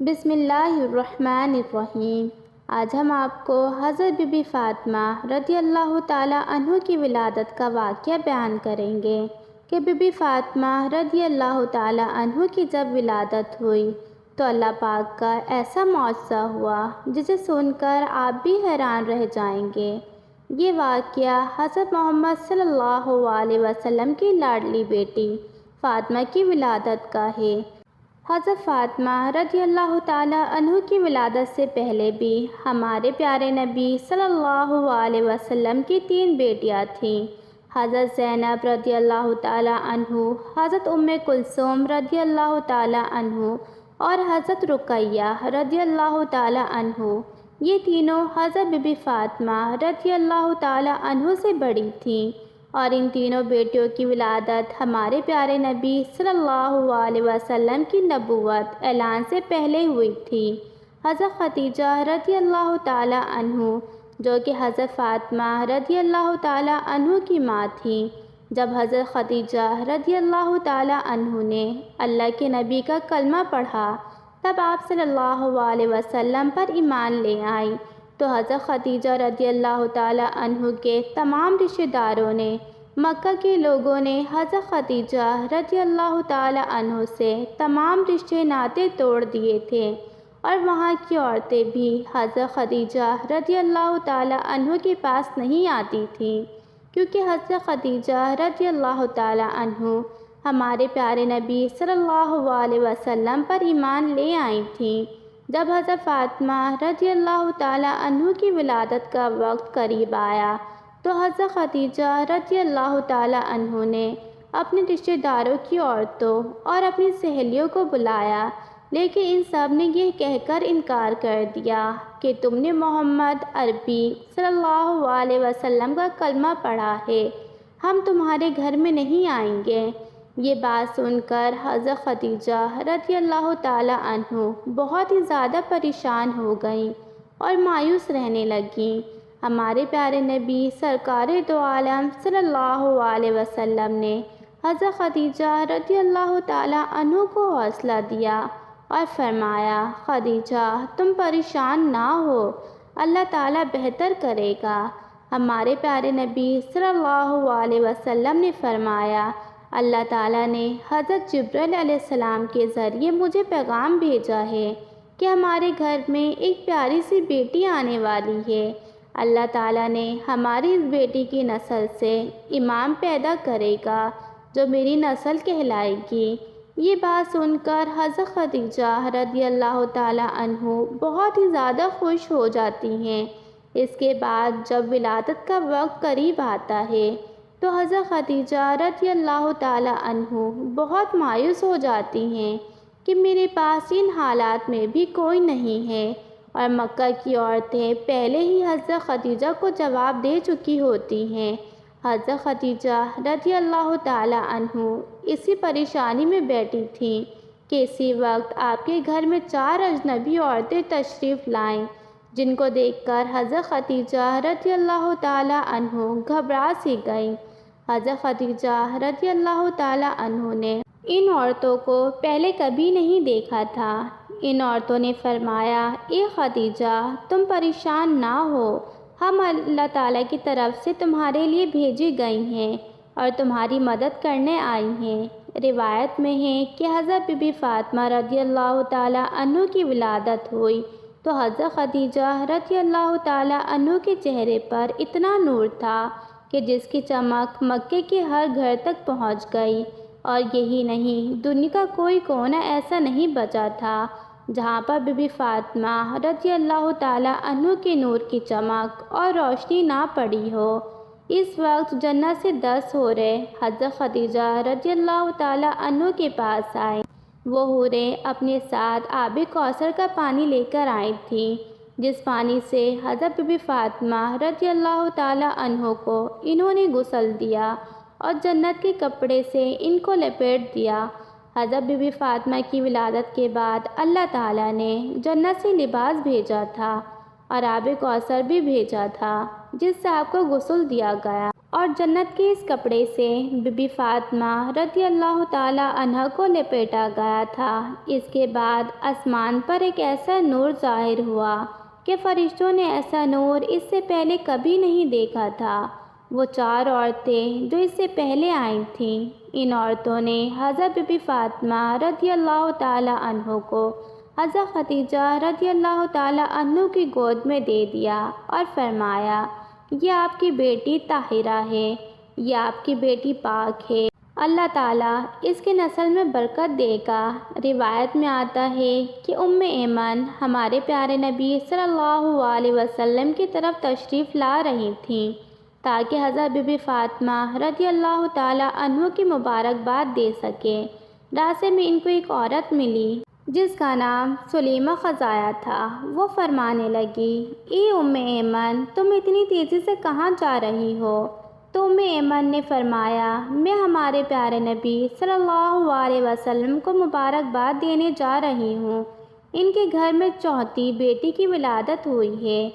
بسم اللہ الرحمن الرحیم۔ آج ہم آپ کو حضرت بی بی فاطمہ رضی اللہ تعالیٰ عنہ کی ولادت کا واقعہ بیان کریں گے کہ بی بی فاطمہ رضی اللہ تعالیٰ عنہ کی جب ولادت ہوئی تو اللہ پاک کا ایسا معجزہ ہوا جسے سن کر آپ بھی حیران رہ جائیں گے۔ یہ واقعہ حضرت محمد صلی اللہ علیہ وسلم کی لاڈلی بیٹی فاطمہ کی ولادت کا ہے۔ حضرت فاطمہ رضی اللہ تعالیٰ عنہ کی ولادت سے پہلے بھی ہمارے پیارے نبی صلی اللہ علیہ وسلم کی 3 بیٹیاں تھیں، حضرت زینب رضی اللہ تعالیٰ عنہ، حضرت کلثوم رضی اللہ تعالیٰ عنہ اور حضرت رقیہ رضی اللہ تعالیٰ عنہ۔ یہ تینوں حضرت بی بی فاطمہ رضی اللہ تعالیٰ عنہ سے بڑی تھیں، اور ان تینوں بیٹیوں کی ولادت ہمارے پیارے نبی صلی اللہ علیہ وسلم کی نبوت اعلان سے پہلے ہوئی تھی۔ حضرت خدیجہ رضی اللہ تعالیٰ عنہ جو کہ حضرت فاطمہ رضی اللہ تعالیٰ عنہ کی ماں تھیں، جب حضرت خدیجہ رضی اللہ تعالیٰ عنہ نے اللہ کے نبی کا کلمہ پڑھا تب آپ صلی اللہ علیہ وسلم پر ایمان لے آئیں، تو حضرت خدیجہ رضی اللہ تعالیٰ عنہ کے تمام رشتہ داروں نے، مکہ کے لوگوں نے حضرت خدیجہ رضی اللہ تعالیٰ عنہ سے تمام رشتے ناطے توڑ دیے تھے، اور وہاں کی عورتیں بھی حضرت خدیجہ رضی اللہ تعالیٰ عنہ کے پاس نہیں آتی تھیں، کیونکہ حضرت خدیجہ رضی اللہ تعالیٰ عنہ ہمارے پیارے نبی صلی اللہ علیہ وسلم پر ایمان لے آئی تھیں۔ جب حضرت فاطمہ رضی اللہ تعالیٰ عنہ کی ولادت کا وقت قریب آیا تو حضرت خدیجہ رضی اللہ تعالیٰ عنہ نے اپنے رشتہ داروں کی عورتوں اور اپنی سہیلیوں کو بلایا، لیکن ان سب نے یہ کہہ کر انکار کر دیا کہ تم نے محمد عربی صلی اللہ علیہ وسلم کا کلمہ پڑھا ہے، ہم تمہارے گھر میں نہیں آئیں گے۔ یہ بات سن کر حضرت خدیجہ رضی اللہ تعالیٰ عنہ بہت ہی زیادہ پریشان ہو گئیں اور مایوس رہنے لگیں۔ ہمارے پیارے نبی سرکار دو عالم صلی اللہ علیہ وسلم نے حضرت خدیجہ رضی اللہ تعالیٰ عنہ کو حوصلہ دیا اور فرمایا، خدیجہ تم پریشان نہ ہو، اللہ تعالیٰ بہتر کرے گا۔ ہمارے پیارے نبی صلی اللہ علیہ وسلم نے فرمایا، اللہ تعالیٰ نے حضرت جبرائیل علیہ السلام کے ذریعے مجھے پیغام بھیجا ہے کہ ہمارے گھر میں ایک پیاری سی بیٹی آنے والی ہے، اللہ تعالیٰ نے ہماری اس بیٹی کی نسل سے امام پیدا کرے گا جو میری نسل کہلائے گی۔ یہ بات سن کر حضرت خدیجہ رضی اللہ تعالیٰ عنہ بہت ہی زیادہ خوش ہو جاتی ہیں۔ اس کے بعد جب ولادت کا وقت قریب آتا ہے تو حضرت خدیجہ رضی اللہ تعالیٰ عنہ بہت مایوس ہو جاتی ہیں کہ میرے پاس ان حالات میں بھی کوئی نہیں ہے، اور مکہ کی عورتیں پہلے ہی حضرت خدیجہ کو جواب دے چکی ہوتی ہیں۔ حضرت خدیجہ رضی اللہ تعالیٰ عنہ اسی پریشانی میں بیٹھی تھیں کہ اسی وقت آپ کے گھر میں 4 اجنبی عورتیں تشریف لائیں، جن کو دیکھ کر حضرت خدیجہ رضی اللہ تعالیٰ عنہ گھبرا سی گئیں۔ حضرت خدیجہ رضی اللہ تعالیٰ عنہ نے ان عورتوں کو پہلے کبھی نہیں دیکھا تھا۔ ان عورتوں نے فرمایا، اے خدیجہ تم پریشان نہ ہو، ہم اللہ تعالیٰ کی طرف سے تمہارے لیے بھیجی گئی ہیں اور تمہاری مدد کرنے آئی ہیں۔ روایت میں ہے کہ حضرت بی بی فاطمہ رضی اللہ تعالیٰ عنہ کی ولادت ہوئی تو حضرت خدیجہ رضی اللہ تعالیٰ عنہ کے چہرے پر اتنا نور تھا کہ جس کی چمک مکے کے ہر گھر تک پہنچ گئی، اور یہی نہیں، دنیا کا کوئی کونا ایسا نہیں بچا تھا جہاں پر بی بی فاطمہ رضی اللہ تعالیٰ عنہ کے نور کی چمک اور روشنی نہ پڑی ہو۔ اس وقت جنت سے 10 حوریں حضرت خدیجہ رضی اللہ تعالیٰ عنہ کے پاس آئیں۔ وہ حوریں اپنے ساتھ آب کوثر کا پانی لے کر آئی تھیں، جس پانی سے حضرت بی بی فاطمہ رضی اللہ تعالیٰ عنہ کو انہوں نے غسل دیا اور جنت کے کپڑے سے ان کو لپیٹ دیا۔ حضرت بی بی فاطمہ کی ولادت کے بعد اللہ تعالیٰ نے جنت سے لباس بھیجا تھا اور آب کوثر بھی بھیجا تھا، جس سے آپ کو غسل دیا گیا۔ اور جنت کے اس کپڑے سے بی بی فاطمہ رضی اللہ تعالی عنہ کو لپیٹا گیا تھا۔ اس کے بعد آسمان پر ایک ایسا نور ظاہر ہوا کہ فرشتوں نے ایسا نور اس سے پہلے کبھی نہیں دیکھا تھا۔ وہ 4 عورتیں جو اس سے پہلے آئی تھیں، ان عورتوں نے حضرت بی بی فاطمہ رضی اللہ تعالی عنہ کو حضرت خدیجہ رضی اللہ تعالی عنہ کی گود میں دے دیا اور فرمایا، یہ آپ کی بیٹی طاہرہ ہے، یہ آپ کی بیٹی پاک ہے، اللہ تعالیٰ اس کی نسل میں برکت دے گا۔ روایت میں آتا ہے کہ ایمن ہمارے پیارے نبی صلی اللہ علیہ وسلم کی طرف تشریف لا رہی تھیں تاکہ حضرت بی بی فاطمہ رضی اللہ تعالیٰ عنہ کی مبارکباد دے سکے۔ راستے میں ان کو ایک عورت ملی جس کا نام سلیمہ خزایا تھا۔ وہ فرمانے لگی، اے ایمن، تم اتنی تیزی سے کہاں جا رہی ہو؟ تو ایمن نے فرمایا، میں ہمارے پیارے نبی صلی اللہ علیہ وسلم کو مبارکباد دینے جا رہی ہوں، ان کے گھر میں چوتھی بیٹی کی ولادت ہوئی ہے۔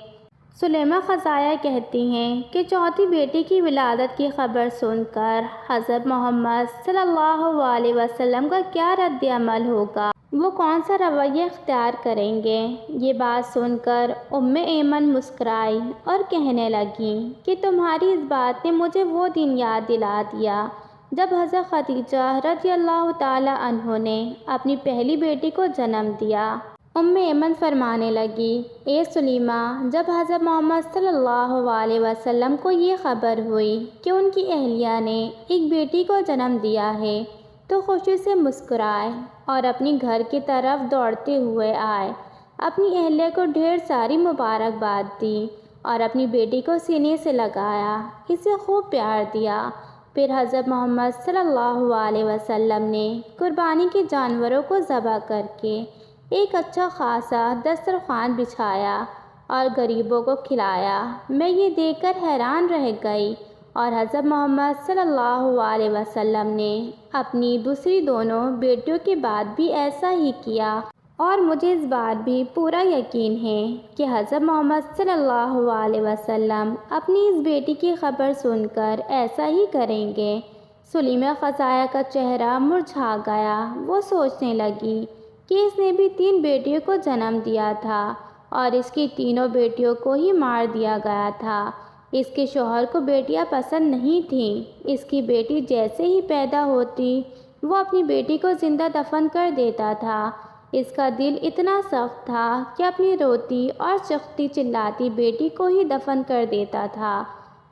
سلیمہ خزایا کہتی ہیں کہ چوتھی بیٹی کی ولادت کی خبر سن کر حضرت محمد صلی اللہ علیہ وسلم کا کیا رد عمل ہوگا، وہ کون سا رویہ اختیار کریں گے؟ یہ بات سن کر ایمن مسکرائی اور کہنے لگیں کہ تمہاری اس بات نے مجھے وہ دن یاد دلا دیا جب حضرت خدیجہ رضی اللہ تعالی عنہ نے اپنی پہلی بیٹی کو جنم دیا۔ ایمن فرمانے لگی، اے سلیمہ، جب حضرت محمد صلی اللہ علیہ وسلم کو یہ خبر ہوئی کہ ان کی اہلیہ نے ایک بیٹی کو جنم دیا ہے تو خوشی سے مسکرائے اور اپنی گھر کی طرف دوڑتے ہوئے آئے، اپنی اہلیہ کو ڈھیر ساری مبارکباد دی اور اپنی بیٹی کو سینے سے لگایا، اسے خوب پیار دیا۔ پھر حضرت محمد صلی اللہ علیہ وسلم نے قربانی کے جانوروں کو ذبح کر کے ایک اچھا خاصا دسترخوان بچھایا اور غریبوں کو کھلایا۔ میں یہ دیکھ کر حیران رہ گئی اور حضرت محمد صلی اللہ علیہ وسلم نے اپنی دوسری دونوں بیٹیوں کے بعد بھی ایسا ہی کیا، اور مجھے اس بات بھی پورا یقین ہے کہ حضرت محمد صلی اللہ علیہ وسلم اپنی اس بیٹی کی خبر سن کر ایسا ہی کریں گے۔ سلیمہ خزایا کا چہرہ مرجھا گیا۔ وہ سوچنے لگی کہ اس نے بھی 3 بیٹیوں کو جنم دیا تھا اور اس کی تینوں بیٹیوں کو ہی مار دیا گیا تھا۔ اس کے شوہر کو بیٹیاں پسند نہیں تھیں۔ اس کی بیٹی جیسے ہی پیدا ہوتی وہ اپنی بیٹی کو زندہ دفن کر دیتا تھا۔ اس کا دل اتنا سخت تھا کہ اپنی روتی اور چیختی چلاتی بیٹی کو ہی دفن کر دیتا تھا۔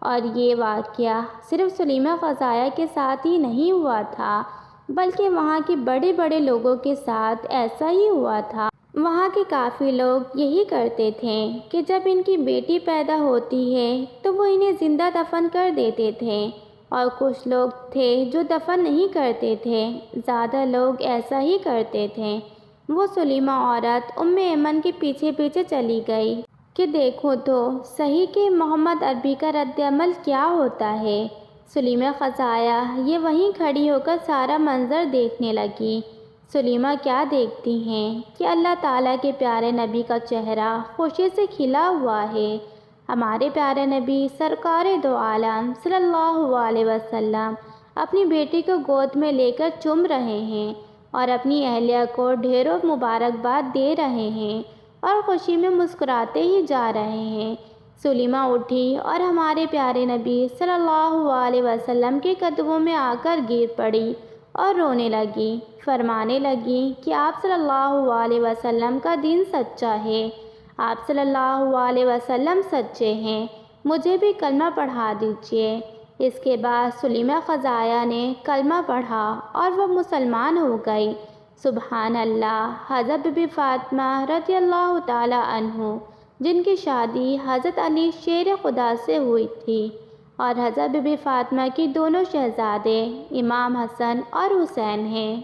اور یہ واقعہ صرف سلیمہ خزایا کے ساتھ ہی نہیں ہوا تھا بلکہ وہاں کے بڑے بڑے لوگوں کے ساتھ ایسا ہی ہوا تھا۔ وہاں کے کافی لوگ یہی کرتے تھے کہ جب ان کی بیٹی پیدا ہوتی ہے تو وہ انہیں زندہ دفن کر دیتے تھے، اور کچھ لوگ تھے جو دفن نہیں کرتے تھے، زیادہ لوگ ایسا ہی کرتے تھے۔ وہ سلیمہ عورت ایمن کے پیچھے پیچھے چلی گئی کہ دیکھو تو صحیح کہ محمد عربی کا رد عمل کیا ہوتا ہے۔ سلیمہ خزایا یہ وہیں کھڑی ہو کر سارا منظر دیکھنے لگی۔ سلیمہ کیا دیکھتی ہیں کہ اللہ تعالیٰ کے پیارے نبی کا چہرہ خوشی سے کھلا ہوا ہے۔ ہمارے پیارے نبی سرکار دو عالم صلی اللہ علیہ وسلم اپنی بیٹی کو گود میں لے کر چوم رہے ہیں اور اپنی اہلیہ کو ڈھیروں مبارکباد دے رہے ہیں اور خوشی میں مسکراتے ہی جا رہے ہیں۔ سلیمہ اٹھی اور ہمارے پیارے نبی صلی اللہ علیہ وسلم کے قدموں میں آ کر گر پڑی اور رونے لگی، فرمانے لگی کہ آپ صلی اللہ علیہ وسلم کا دین سچا ہے، آپ صلی اللہ علیہ وسلم سچے ہیں، مجھے بھی کلمہ پڑھا دیجیے۔ اس کے بعد سلیمہ خزایا نے کلمہ پڑھا اور وہ مسلمان ہو گئی۔ سبحان اللہ۔ حضرت بی بی فاطمہ رضی اللہ تعالی عنہ جن کی شادی حضرت علی شیر خدا سے ہوئی تھی، اور حضرت بی بی فاطمہ کی دونوں شہزادے امام حسن اور حسین ہیں۔